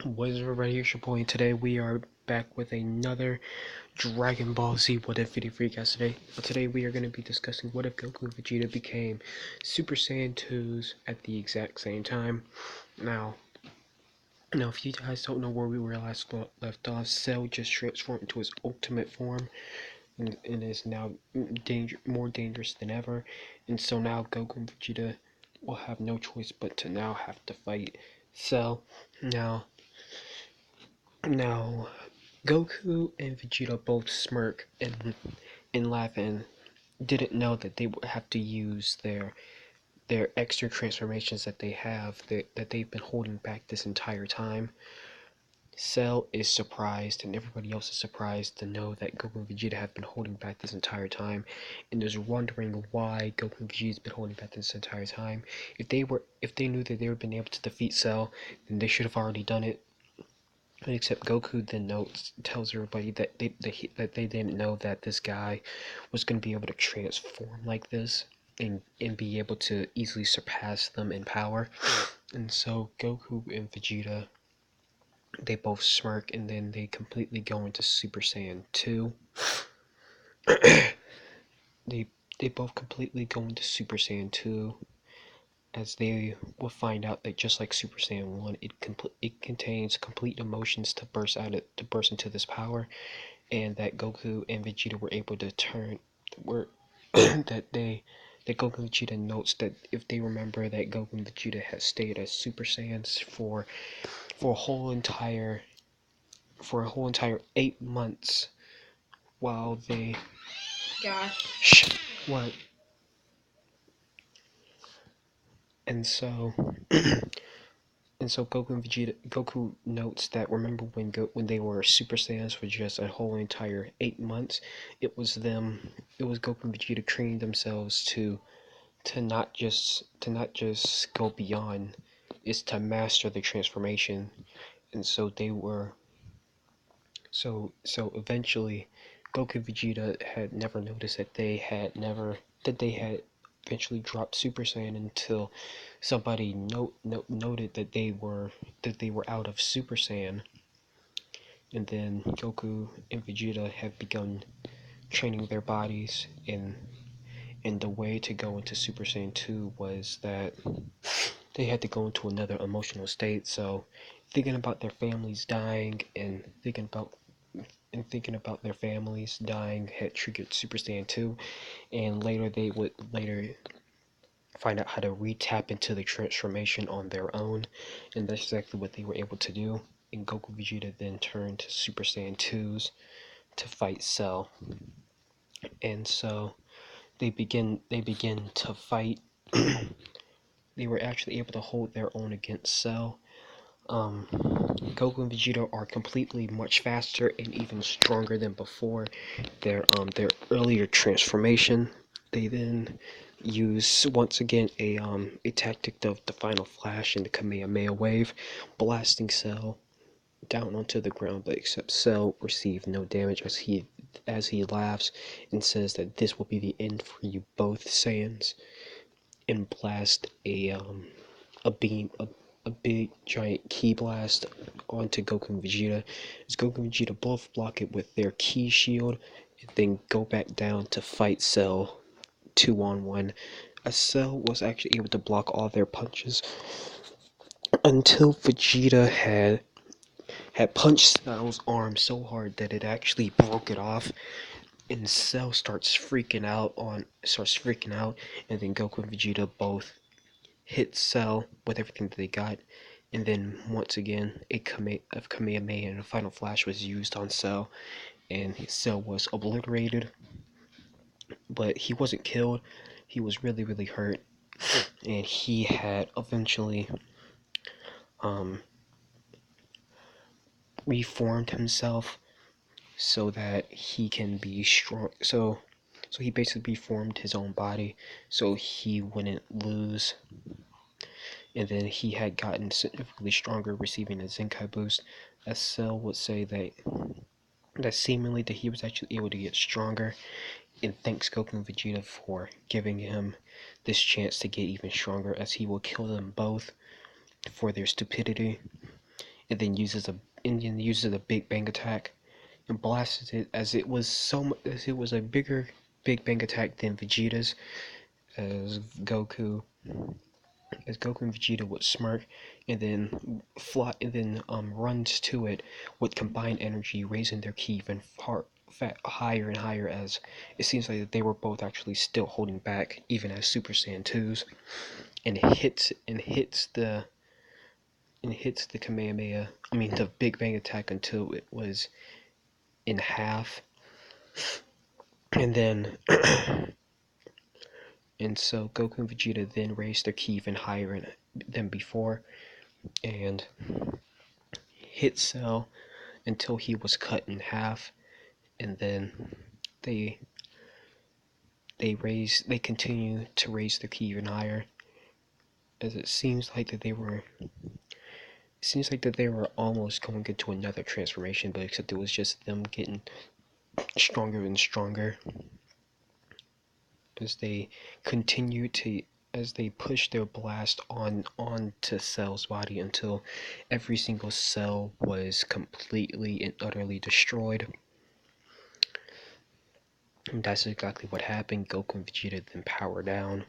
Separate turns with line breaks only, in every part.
What is everybody, here's your boy, and today we are back with another Dragon Ball Z What If video for you guys today. Today we are going to be discussing what if Goku and Vegeta became Super Saiyan 2s at the exact same time. Now, if you guys don't know where we were last left off, Cell just transformed into his ultimate form and is now more dangerous than ever. And so now Goku and Vegeta will have no choice but to now have to fight Cell. Now, Goku and Vegeta both smirk and laugh and didn't know that they would have to use their extra transformations that they have that they've been holding back this entire time. Cell is surprised and everybody else is surprised to know that Goku and Vegeta have been holding back this entire time and is wondering why Goku and Vegeta's been holding back this entire time. If they knew that they would have been able to defeat Cell, then they should have already done it. Except Goku then tells everybody that they didn't know that this guy was going to be able to transform like this and be able to easily surpass them in power. And so Goku and Vegeta, they both smirk and then they completely go into Super Saiyan 2. they both completely go into Super Saiyan 2, as they will find out that just like Super Saiyan 1, it contains complete emotions to burst into this power, and that Goku and Vegeta were able to that Goku and Vegeta notes that if they remember that Goku and Vegeta had stayed as Super Saiyans for a whole entire 8 months while they what and so Goku notes that remember when they were Super Saiyans for just a whole entire 8 months, it was Goku and Vegeta training themselves to not just go beyond, is to master the transformation. And so they were so eventually Goku and Vegeta had never noticed that they had eventually dropped Super Saiyan until somebody noted that they were out of Super Saiyan. And then Goku and Vegeta have begun training their bodies, and the way to go into Super Saiyan 2 was that they had to go into another emotional state. So thinking about their families dying and thinking about their families dying had triggered Super Saiyan 2, and later they would find out how to re-tap into the transformation on their own, and that's exactly what they were able to do. And Goku and Vegeta then turned to Super Saiyan 2s to fight Cell. And so they begin to fight. They were actually able to hold their own against Cell. Goku and Vegeta are completely much faster and even stronger than before their earlier transformation. They then use once again a tactic of the Final Flash and the Kamehameha Wave, blasting Cell down onto the ground, but except Cell received no damage as he laughs and says that this will be the end for you both, Saiyans, and blast a big giant ki blast onto Goku and Vegeta, as Goku and Vegeta both block it with their ki shield and then go back down to fight Cell 2-on-1, as Cell was actually able to block all their punches until Vegeta had punched Cell's arm so hard that it actually broke it off, and Cell starts freaking out, and then Goku and Vegeta both hit Cell with everything that they got, and then once again a Kamehameha and a Final Flash was used on Cell, and Cell was obliterated, but he wasn't killed. He was really hurt, and he had eventually reformed himself so that he can be strong. So he basically reformed his own body so he wouldn't lose. And then he had gotten significantly stronger, receiving a Zenkai boost. As Cell would say that seemingly that he was actually able to get stronger, and thanks Goku and Vegeta for giving him this chance to get even stronger, as he will kill them both for their stupidity. and then uses a Big Bang attack and blasts it as it was a bigger Big Bang attack than Vegeta's. As Goku and Vegeta would smirk and then runs to it with combined energy, raising their ki even higher and higher, as it seems like they were both actually still holding back even as Super Saiyan 2s, and hits the Kamehameha, the Big Bang attack, until it was in half. And then and so Goku and Vegeta then raised their ki even higher than before and hit Cell until he was cut in half, and then they continue to raise their ki even higher, as it seems like that they were almost going into another transformation, but except it was just them getting stronger and stronger as they push their blast onto Cell's body until every single cell was completely and utterly destroyed. And that's exactly what happened. Goku and Vegeta then power down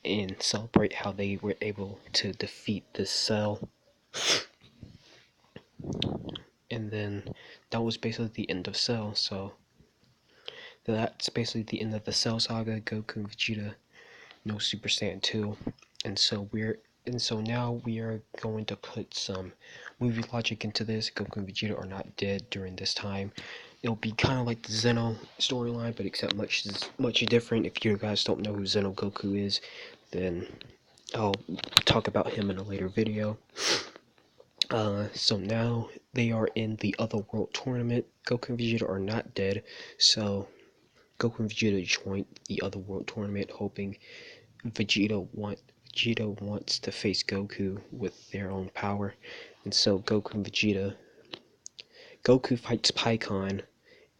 and celebrate how they were able to defeat this cell. And then that was basically the end of Cell. So that's basically the end of the Cell saga. Goku and Vegeta, no Super Saiyan 2. And so now we are going to put some movie logic into this. Goku and Vegeta are not dead during this time. It'll be kind of like the Zeno storyline, but except much different. If you guys don't know who Zeno Goku is, then I'll talk about him in a later video. So now they are in the Other World Tournament. Goku and Vegeta are not dead, so Goku and Vegeta joined the Other World Tournament, hoping Vegeta wants to face Goku with their own power. And so Goku fights Pikkon,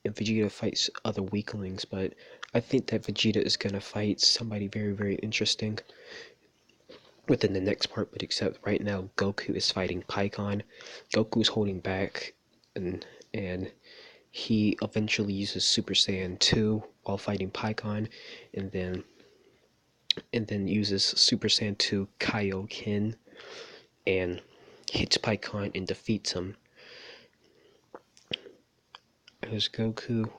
and Vegeta fights other weaklings, but I think that Vegeta is gonna fight somebody very, very interesting within the next part, but except right now Goku is fighting Pikkon. Goku is holding back, and he eventually uses Super Saiyan 2 while fighting Pikkon, and then uses Super Saiyan 2 Kaioken and hits Pikkon and defeats him. As Goku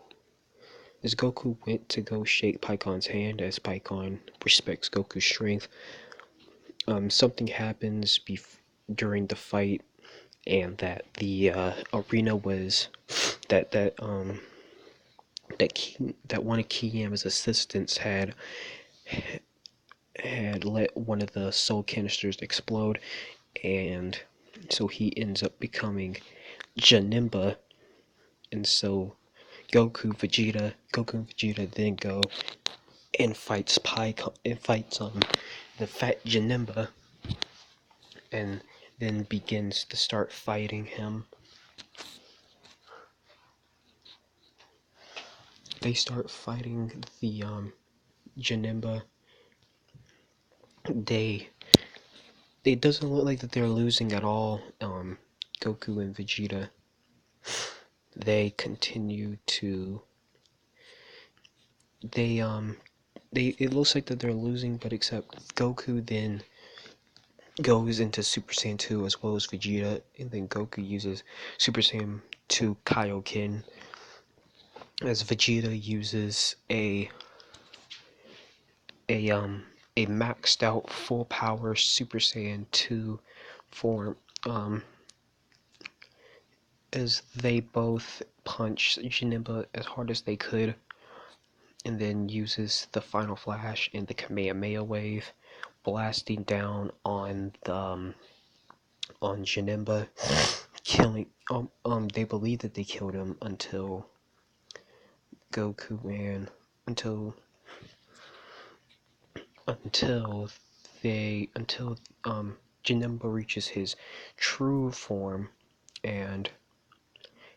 went to go shake Pikkon's hand, as Pikkon respects Goku's strength, something happens during the fight, and that the arena was that one of Kiyama's assistants had let one of the soul canisters explode, and so he ends up becoming Janemba, and so Goku and Vegeta then go and fights the fat Janemba, and then begins to start fighting him. They start fighting the Janemba. It doesn't look like that they're losing at all. Goku and Vegeta, they continue to it looks like that they're losing, but except Goku then goes into Super Saiyan 2 as well as Vegeta, and then Goku uses Super Saiyan 2 Kaioken, as Vegeta uses a maxed out full power Super Saiyan 2 form, as they both punch Janemba as hard as they could, and then uses the Final Flash and the Kamehameha wave, blasting down on Janemba, killing they believe that they killed him until Janemba reaches his true form, and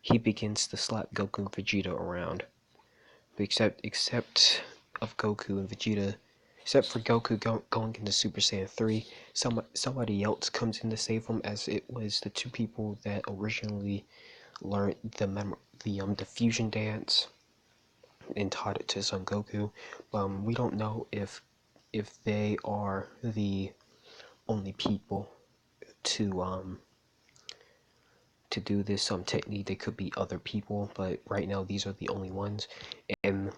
he begins to slap Goku and Vegeta around. But except of Goku and Vegeta, except for Goku going into Super Saiyan 3. Somebody else comes in to save him, as it was the two people that originally learned the fusion dance and taught it to Son Goku. We don't know if they are the only people to to do this technique. They could be other people, but right now these are the only ones. And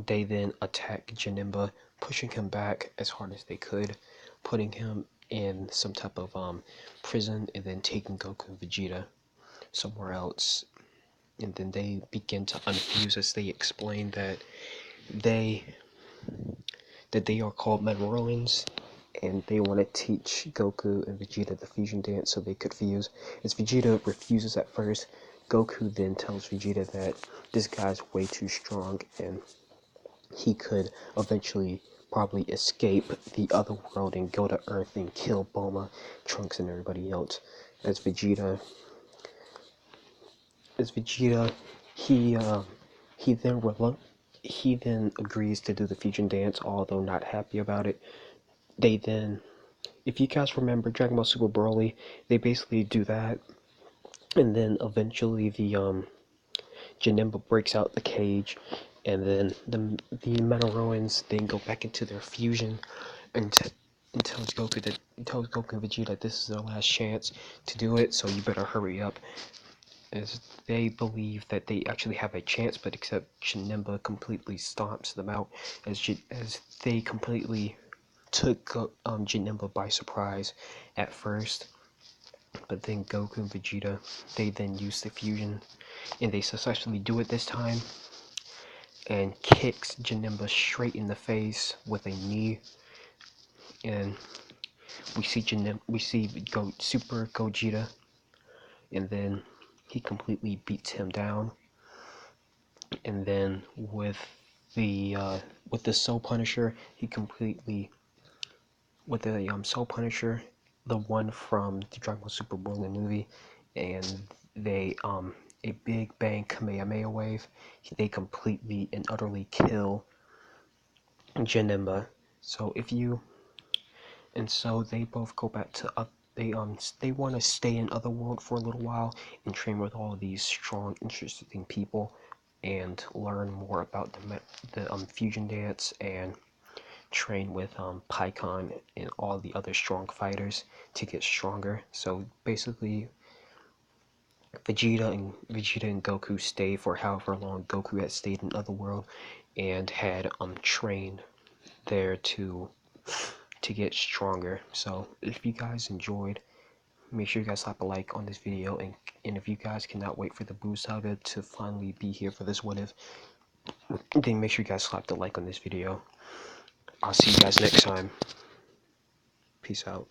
they then attack Janemba, pushing him back as hard as they could, putting him in some type of prison, and then taking Goku and Vegeta somewhere else. And then they begin to unfuse, as they explain they that they are called Mandalorians, and they want to teach Goku and Vegeta the fusion dance so they could fuse. As Vegeta refuses at first, Goku then tells Vegeta that this guy's way too strong and he could eventually probably escape the other world and go to Earth and kill Bulma, Trunks, and everybody else. As Vegeta, as Vegeta, he he then he then agrees to do the fusion dance, although not happy about it. They then, if you guys remember Dragon Ball Super Broly, they basically do that, and then eventually the Janemba breaks out the cage, and then the Metaroans then go back into their fusion, and, tells Goku and Vegeta that this is their last chance to do it, so you better hurry up. As they believe that they actually have a chance, but except Janemba completely stomps them out, as they completely took Janemba by surprise at first. But then Goku and Vegeta, they then use the fusion, and they successfully do it this time, and kicks Janemba straight in the face with a knee. And we see Super Gogeta, and then he completely beats him down. And then with the Soul Punisher, he completely, with the Soul Punisher, the one from the Dragon Ball Super Broly movie, and they a Big Bang Kamehameha wave, they completely and utterly kill Janemba. So they both go back to they want to stay in Otherworld for a little while and train with all of these strong, interesting people and learn more about the fusion dance and train with Pycon and all the other strong fighters to get stronger. So basically, Vegeta and Goku stay for however long Goku had stayed in Otherworld and had trained there to get stronger. So if you guys enjoyed, make sure you guys slap a like on this video, and if you guys cannot wait for the Boo Saga to finally be here for this What If, then make sure you guys slap the like on this video. I'll see you guys next time. Peace out.